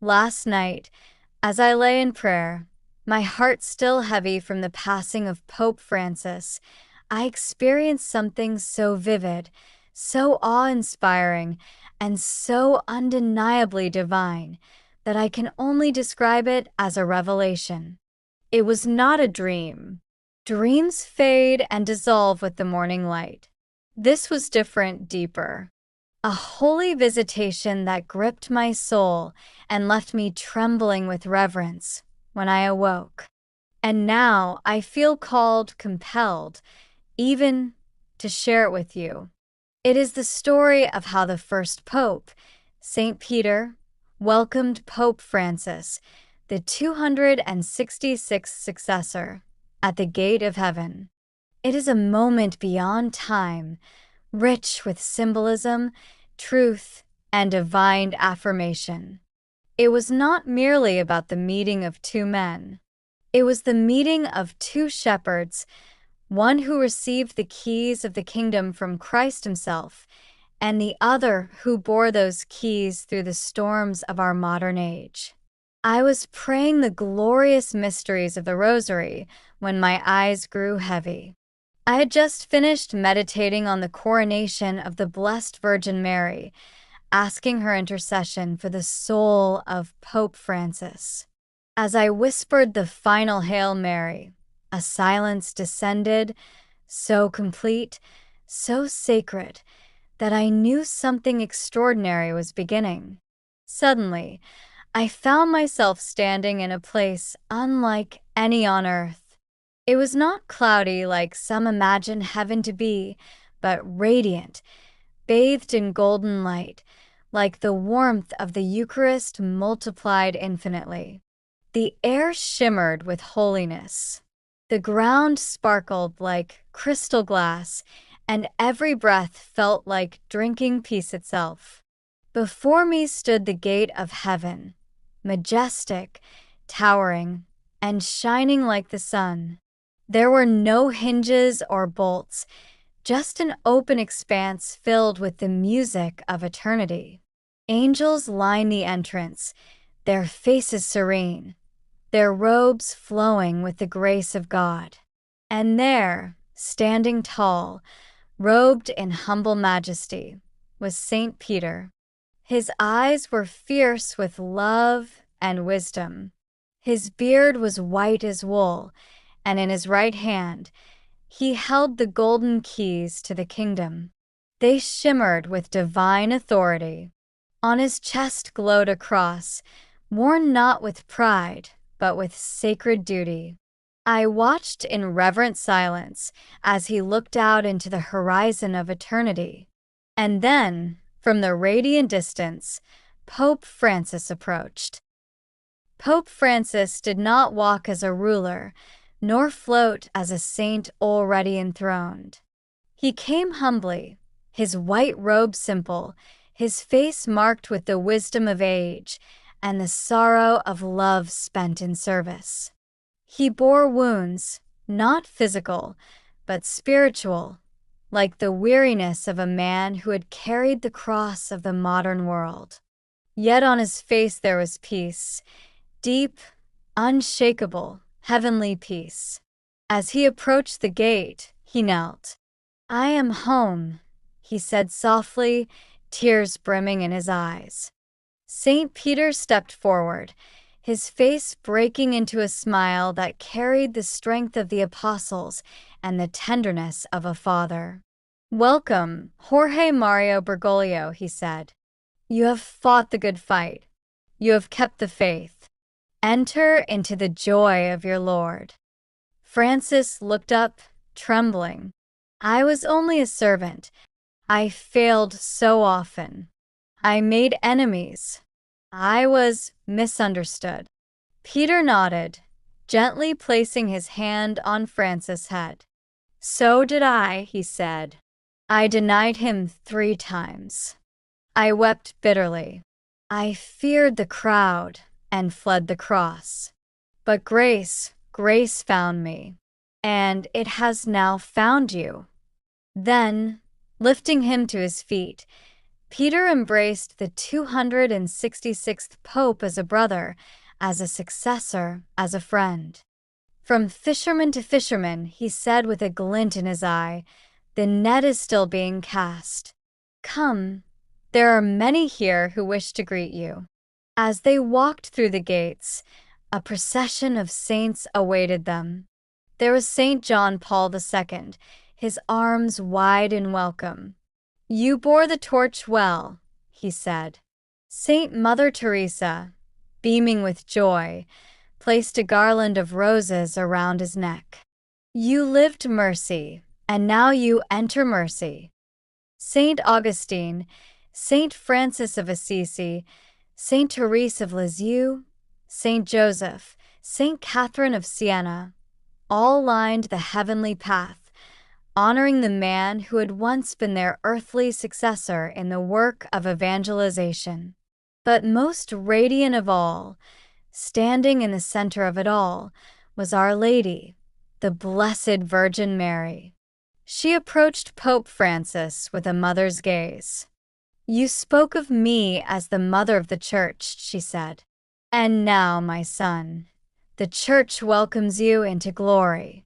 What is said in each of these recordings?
Last night, as I lay in prayer, my heart still heavy from the passing of Pope Francis, I experienced something so vivid, so awe-inspiring, and so undeniably divine that I can only describe it as a revelation. It was not a dream. Dreams fade and dissolve with the morning light. This was different, deeper. A holy visitation that gripped my soul and left me trembling with reverence when I awoke. And now I feel called, compelled, even to share it with you. It is the story of how the first pope, St. Peter, welcomed Pope Francis, the 266th successor, at the gate of heaven. It is a moment beyond time, rich with symbolism, truth, and divine affirmation. It was not merely about the meeting of two men. It was the meeting of two shepherds, one who received the keys of the kingdom from Christ himself, and the other who bore those keys through the storms of our modern age. I was praying the glorious mysteries of the Rosary when my eyes grew heavy. I had just finished meditating on the coronation of the Blessed Virgin Mary, asking her intercession for the soul of Pope Francis. As I whispered the final Hail Mary, a silence descended, so complete, so sacred, that I knew something extraordinary was beginning. Suddenly, I found myself standing in a place unlike any on earth. It was not cloudy like some imagine heaven to be, but radiant, bathed in golden light, like the warmth of the Eucharist multiplied infinitely. The air shimmered with holiness. The ground sparkled like crystal glass, and every breath felt like drinking peace itself. Before me stood the gate of heaven, majestic, towering, and shining like the sun. There were no hinges or bolts, just an open expanse filled with the music of eternity. Angels lined the entrance, their faces serene, their robes flowing with the grace of God. And there, standing tall, robed in humble majesty, was St. Peter. His eyes were fierce with love and wisdom. His beard was white as wool, and in his right hand he held the golden keys to the kingdom. They shimmered with divine authority. On his chest glowed a cross, worn not with pride, but with sacred duty. I watched in reverent silence as he looked out into the horizon of eternity. And then, from the radiant distance, Pope Francis approached. Pope Francis did not walk as a ruler, nor float as a saint already enthroned. He came humbly, his white robe simple, his face marked with the wisdom of age and the sorrow of love spent in service. He bore wounds, not physical, but spiritual, like the weariness of a man who had carried the cross of the modern world. Yet on his face there was peace, deep, unshakable, heavenly peace. As he approached the gate, he knelt. "I am home," he said softly, tears brimming in his eyes. St. Peter stepped forward, his face breaking into a smile that carried the strength of the apostles and the tenderness of a father. "Welcome, Jorge Mario Bergoglio," he said. "You have fought the good fight. You have kept the faith. Enter into the joy of your Lord." Francis looked up, trembling. "I was only a servant. I failed so often. I made enemies. I was misunderstood." Peter nodded, gently placing his hand on Francis' head. "So did I," he said. "I denied him 3 times. I wept bitterly. I feared the crowd and fled the cross. But grace found me, and it has now found you." Then, lifting him to his feet, Peter embraced the 266th Pope as a brother, as a successor, as a friend. From fisherman to fisherman, he said with a glint in his eye, "The net is still being cast. Come, there are many here who wish to greet you." As they walked through the gates, a procession of saints awaited them. There was St. John Paul II, his arms wide in welcome. "You bore the torch well," he said. Saint Mother Teresa, beaming with joy, placed a garland of roses around his neck. "You lived mercy, and now you enter mercy." Saint Augustine, Saint Francis of Assisi, Saint Therese of Lisieux, Saint Joseph, Saint Catherine of Siena, all lined the heavenly path, honoring the man who had once been their earthly successor in the work of evangelization. But most radiant of all, standing in the center of it all, was Our Lady, the Blessed Virgin Mary. She approached Pope Francis with a mother's gaze. "You spoke of me as the mother of the Church," she said. "And now, my son, the Church welcomes you into glory."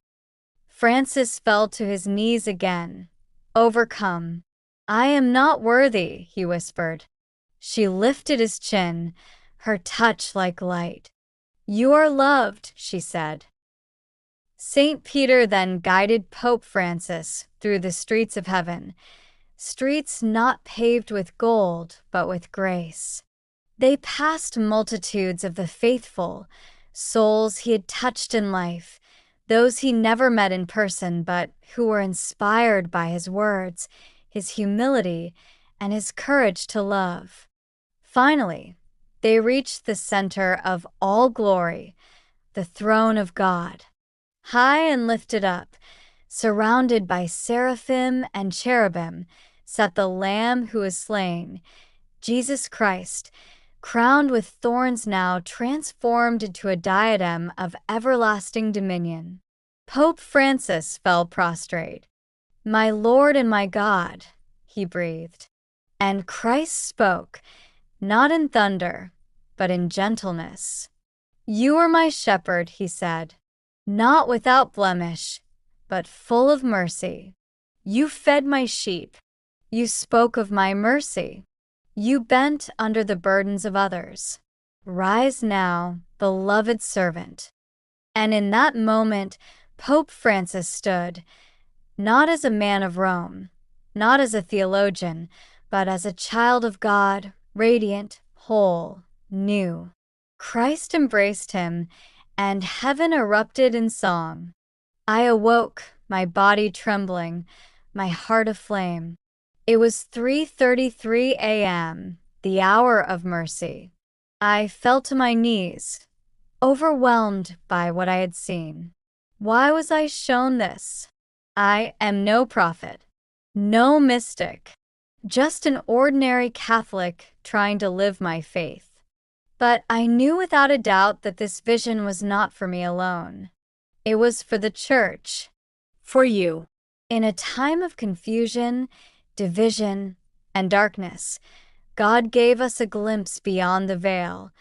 Francis fell to his knees again, overcome. "I am not worthy," he whispered. She lifted his chin, her touch like light. "You are loved," she said. Saint Peter then guided Pope Francis through the streets of heaven, streets not paved with gold, but with grace. They passed multitudes of the faithful, souls he had touched in life, those he never met in person, but who were inspired by his words, his humility, and his courage to love. Finally, they reached the center of all glory, the throne of God. High and lifted up, surrounded by seraphim and cherubim, sat the Lamb who was slain, Jesus Christ, crowned with thorns now transformed into a diadem of everlasting dominion. Pope Francis fell prostrate. "My Lord and my God," he breathed. And Christ spoke, not in thunder, but in gentleness. "You are my shepherd," he said, "not without blemish, but full of mercy. You fed my sheep. You spoke of my mercy. You bent under the burdens of others. Rise now, beloved servant." And in that moment, Pope Francis stood, not as a man of Rome, not as a theologian, but as a child of God, radiant, whole, new. Christ embraced him, and heaven erupted in song. I awoke, my body trembling, my heart aflame. It was 3:33 a.m., the hour of mercy. I fell to my knees, overwhelmed by what I had seen. Why was I shown this? I am no prophet, no mystic, just an ordinary Catholic trying to live my faith. But I knew without a doubt that this vision was not for me alone. It was for the Church, for you. In a time of confusion, division, and darkness, God gave us a glimpse beyond the veil,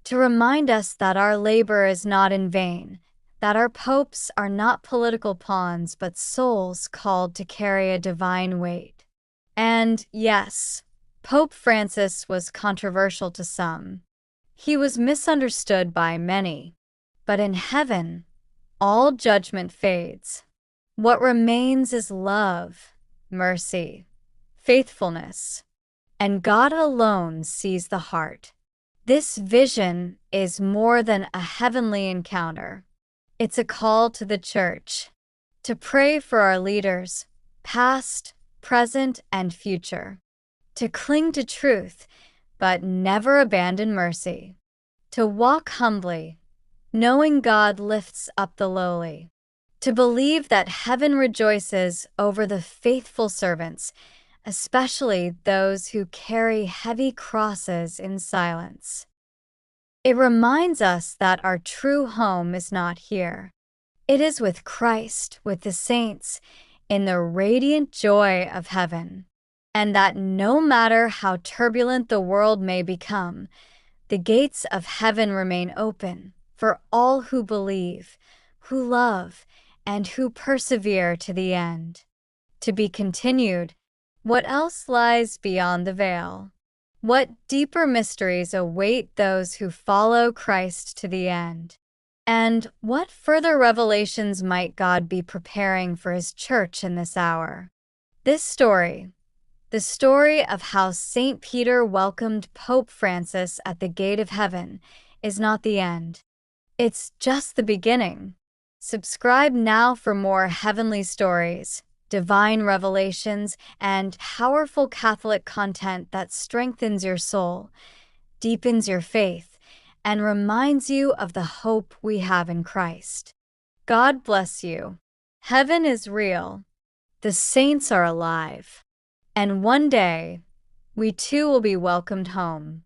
to remind us that our labor is not in vain, that our popes are not political pawns, but souls called to carry a divine weight. And yes, Pope Francis was controversial to some. He was misunderstood by many. But in heaven, all judgment fades. What remains is love, mercy, faithfulness, and God alone sees the heart. This vision is more than a heavenly encounter. It's a call to the Church to pray for our leaders, past, present, and future, to cling to truth, but never abandon mercy, to walk humbly, knowing God lifts up the lowly, to believe that heaven rejoices over the faithful servants, especially those who carry heavy crosses in silence. It reminds us that our true home is not here. It is with Christ, with the saints, in the radiant joy of heaven. and that no matter how turbulent the world may become, the gates of heaven remain open for all who believe, who love, and who persevere to the end. To be continued. What else lies beyond the veil? What deeper mysteries await those who follow Christ to the end? And what further revelations might God be preparing for His church in this hour? This story, the story of how St. Peter welcomed Pope Francis at the gate of heaven, is not the end. It's just the beginning. Subscribe now for more heavenly stories, divine revelations, and powerful Catholic content that strengthens your soul, deepens your faith, and reminds you of the hope we have in Christ. God bless you. Heaven is real. The saints are alive. And one day, we too will be welcomed home.